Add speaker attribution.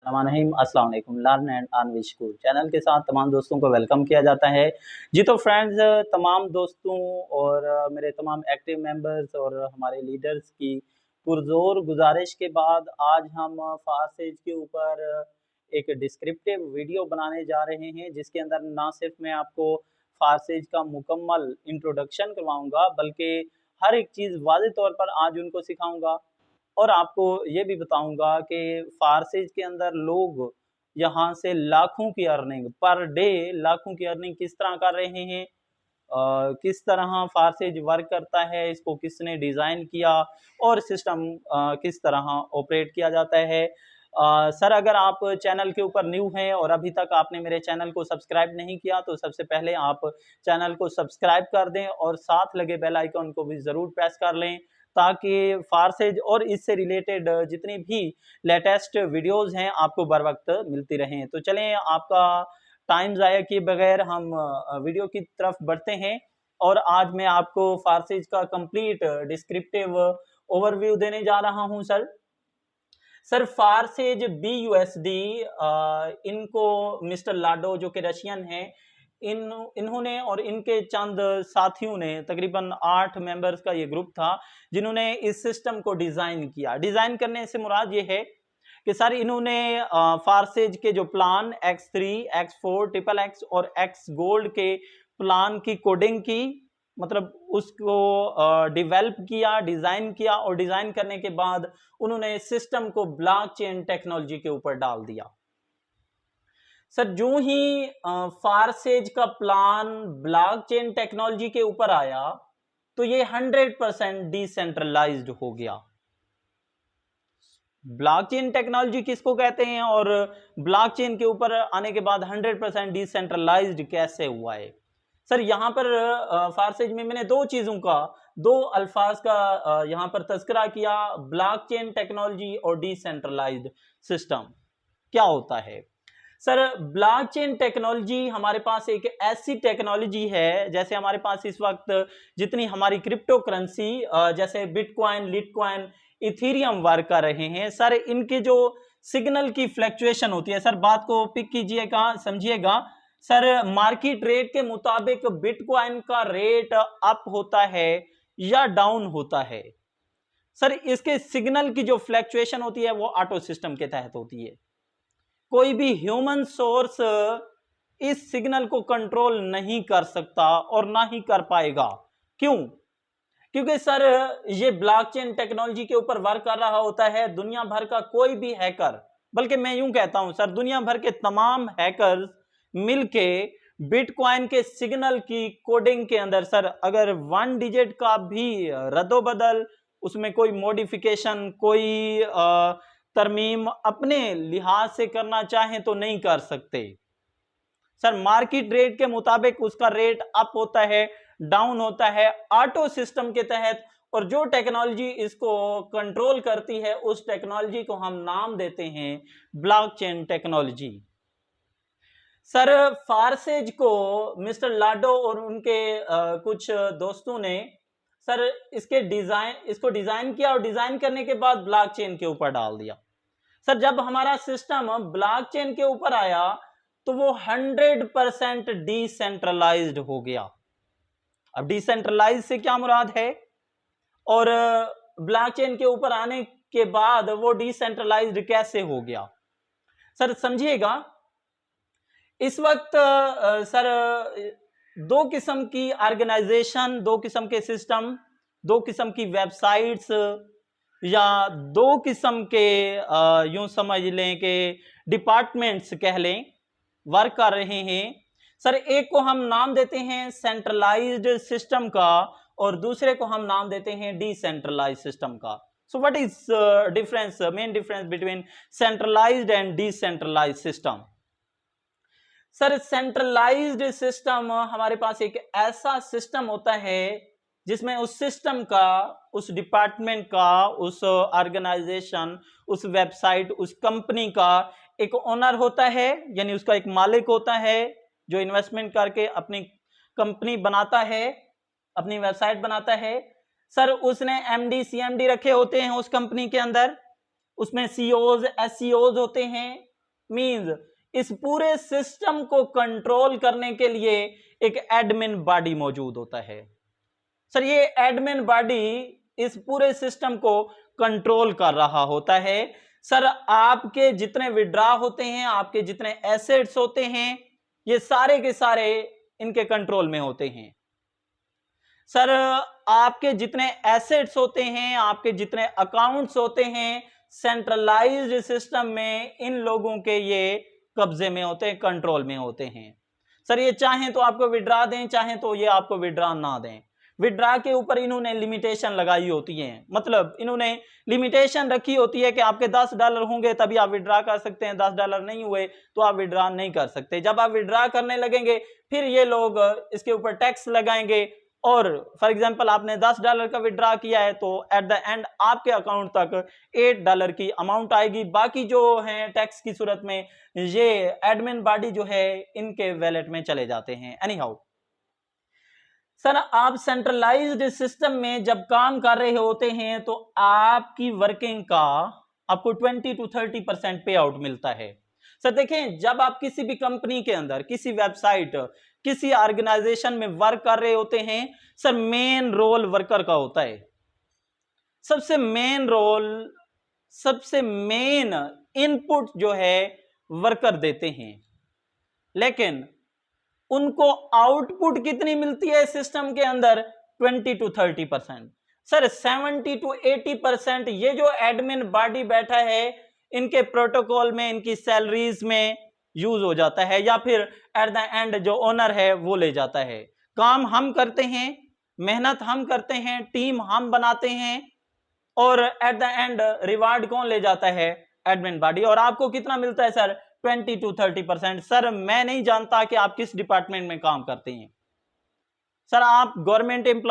Speaker 1: अस्सलाम वालेकुम। Learn and earn with school channel के साथ तमाम दोस्तों को वेलकम किया जाता है। जी तो फ्रेंड्स, तमाम दोस्तों और मेरे तमाम एक्टिव मेंबर्स और हमारे लीडर्स की पुरजोर गुजारिश के बाद आज हम फारसेज के ऊपर एक डिस्क्रिप्टिव वीडियो बनाने जा रहे हैं, जिसके अंदर ना सिर्फ मैं आपको फारसेज का मुकम्मल इंट्रोडक्शन करवाऊंगा, बल्कि हर एक चीज़ वाज़ेह तौर पर आज उनको सिखाऊंगा और आपको ये भी बताऊंगा कि फारसेज के अंदर लोग यहाँ से लाखों की अर्निंग पर डे, लाखों की अर्निंग किस तरह कर रहे हैं, किस तरह फारसेज वर्क करता है, इसको किसने डिज़ाइन किया और सिस्टम किस तरह ऑपरेट किया जाता है। सर, अगर आप चैनल के ऊपर न्यू हैं और अभी तक आपने मेरे चैनल को सब्सक्राइब नहीं किया तो सबसे पहले आप चैनल को सब्सक्राइब कर दें और साथ लगे बेल आइकन को भी ज़रूर प्रेस कर लें, ताकि फारसेज और इससे रिलेटेड जितनी भी लेटेस्ट वीडियोस हैं आपको बर वक्त मिलती रहें। तो चलें, आपका टाइम ज़ाया किए बगैर हम वीडियो की तरफ बढ़ते हैं और आज मैं आपको फारसेज का कंप्लीट डिस्क्रिप्टिव ओवरव्यू देने जा रहा हूं। सर फारसेज BUSD, इनको मिस्टर लाडो जो कि रशियन हैं, इन्होंने और इनके चंद साथियों ने, तकरीबन 8 मेंबर्स का ये ग्रुप था जिन्होंने इस सिस्टम को डिजाइन किया। डिजाइन करने से मुराद ये है कि सर इन्होंने फारसेज के जो प्लान X3, X4, XXX और X गोल्ड के प्लान की कोडिंग की, मतलब उसको डेवलप किया, डिजाइन किया और डिजाइन करने के बाद उन्होंने सिस्टम को ब्लॉकचेन टेक्नोलॉजी के ऊपर डाल दिया। सर जो ही फारसेज का प्लान ब्लॉकचेन टेक्नोलॉजी के ऊपर आया तो ये 100% डिसेंट्रलाइज्ड हो गया। ब्लॉकचेन टेक्नोलॉजी किसको कहते हैं और ब्लॉकचेन के ऊपर आने के बाद 100% डिसेंट्रलाइज्ड कैसे हुआ है? सर यहाँ पर फारसेज में मैंने दो अल्फाज का यहाँ पर तज़किरा किया, ब्लॉकचेन टेक्नोलॉजी और डिसेंट्रलाइज्ड सिस्टम। क्या होता है सर? ब्लॉकचेन टेक्नोलॉजी हमारे पास एक ऐसी टेक्नोलॉजी है, जैसे हमारे पास इस वक्त जितनी हमारी क्रिप्टो करेंसी जैसे बिटकॉइन, लिटकॉइन, इथेरियम वर्क कर रहे हैं, सर इनके जो सिग्नल की फ्लक्चुएशन होती है, सर बात को पिक कीजिएगा, समझिएगा। सर मार्केट रेट के मुताबिक बिटकॉइन का रेट अप होता है या डाउन होता है। सर इसके सिग्नल की जो फ्लक्चुएशन होती है वो ऑटो सिस्टम के तहत होती है। कोई भी ह्यूमन सोर्स इस सिग्नल को कंट्रोल नहीं कर सकता और ना ही कर पाएगा। क्यों? क्योंकि सर ये ब्लॉकचेन टेक्नोलॉजी के ऊपर वर्क कर रहा होता है दुनिया भर का कोई भी हैकर, बल्कि मैं यूं कहता हूं सर, दुनिया भर के तमाम हैकर्स मिलके बिटकॉइन के सिग्नल की कोडिंग के अंदर सर अगर 1 डिजिट का भी रद्दोबदल, उसमें कोई मॉडिफिकेशन, कोई तरमीम अपने लिहाज से करना चाहें तो नहीं कर सकते। सर मार्केट रेट के मुताबिक उसका रेट अप होता है, डाउन होता है ऑटो सिस्टम के तहत, और जो टेक्नोलॉजी इसको कंट्रोल करती है उस टेक्नोलॉजी को हम नाम देते हैं ब्लॉकचेन टेक्नोलॉजी। सर फारसेज को मिस्टर लाडो और उनके कुछ दोस्तों ने सर इसको डिजाइन किया और डिजाइन करने के बाद ब्लॉकचेन के ऊपर डाल दिया। सर जब हमारा सिस्टम ब्लॉकचेन के ऊपर आया तो वो 100% डिसेंट्रलाइज्ड हो गया। अब डिसेंट्रलाइज से क्या मुराद है, और ब्लॉकचेन के ऊपर आने के बाद वो डिसेंट्रलाइज्ड कैसे हो गया? सर समझिएगा, इस वक्त सर दो किस्म की ऑर्गेनाइजेशन, दो किस्म के सिस्टम, दो किस्म की वेबसाइट्स या दो किस्म के यूं समझ लें कि डिपार्टमेंट्स कह लें, वर्क कर रहे हैं। सर एक को हम नाम देते हैं सेंट्रलाइज्ड सिस्टम का और दूसरे को हम नाम देते हैं डिसेंट्रलाइज्ड सिस्टम का। So what is difference, main difference between centralised and decentralised system? Sir centralised system हमारे पास एक ऐसा सिस्टम होता है जिसमें उस सिस्टम का, उस डिपार्टमेंट का, उस ऑर्गेनाइजेशन, उस वेबसाइट, उस कंपनी का एक ओनर होता है, यानी उसका एक मालिक होता है जो इन्वेस्टमेंट करके अपनी कंपनी बनाता है, अपनी वेबसाइट बनाता है। सर उसने MD CMD रखे होते हैं उस कंपनी के अंदर, उसमें CEOs SCOs होते हैं, मींस इस पूरे सिस्टम को कंट्रोल करने के लिए एक एडमिन बॉडी मौजूद होता है। सर ये एडमिन बॉडी इस पूरे सिस्टम को कंट्रोल कर रहा होता है। सर आपके जितने विड्रॉ होते हैं, आपके जितने एसेट्स होते हैं, ये सारे के सारे इनके कंट्रोल में होते हैं। सर आपके जितने एसेट्स होते हैं, आपके जितने अकाउंट्स होते हैं, सेंट्रलाइज्ड सिस्टम में इन लोगों के ये कब्जे में होते हैं, कंट्रोल में होते हैं। सर ये चाहें तो आपको विड्रॉ दें, चाहें तो ये आपको विड्रॉ ना दें। विड्रॉ के ऊपर इन्होंने लिमिटेशन लगाई होती है, मतलब इन्होंने लिमिटेशन रखी होती है कि आपके $10 होंगे तभी आप विड्रॉ कर सकते हैं, $10 नहीं हुए तो आप विड्रॉ नहीं कर सकते। जब आप विड्रॉ करने लगेंगे फिर ये लोग इसके ऊपर टैक्स लगाएंगे, और फॉर एग्जांपल आपने $10 का विड्रॉ किया है तो एट द एंड आपके अकाउंट तक $8 की अमाउंट आएगी। बाकी जो है टैक्स की सूरत में ये एडमिन बॉडी जो है इनके वैलेट में चले जाते हैं। एनी हाउ सर आप सेंट्रलाइज्ड सिस्टम में जब काम कर रहे होते हैं तो आपकी वर्किंग का आपको 20 to 30% पे आउट मिलता है। सर देखें, जब आप किसी भी कंपनी के अंदर, किसी वेबसाइट, किसी ऑर्गेनाइजेशन में वर्क कर रहे होते हैं, सर मेन रोल वर्कर का होता है। सबसे मेन रोल, सबसे मेन इनपुट जो है वर्कर देते हैं, लेकिन उनको आउटपुट कितनी मिलती है सिस्टम के अंदर? 20 to 30%। सर 70 to 80% ये जो एडमिन बॉडी बैठा है इनके प्रोटोकॉल में, इनकी सैलरीज में यूज हो जाता है, या फिर एट द एंड जो ओनर है वो ले जाता है। काम हम करते हैं, मेहनत हम करते हैं, टीम हम बनाते हैं, और एट द एंड रिवार्ड कौन ले जाता है? Admin body. और आपको कितना मिलता है सर? 20 to 30%। सर मैं नहीं जानता कि आप किस डिपार्टमेंट में काम करते हैं। सर आप गवर्नमेंट एम्प्लॉय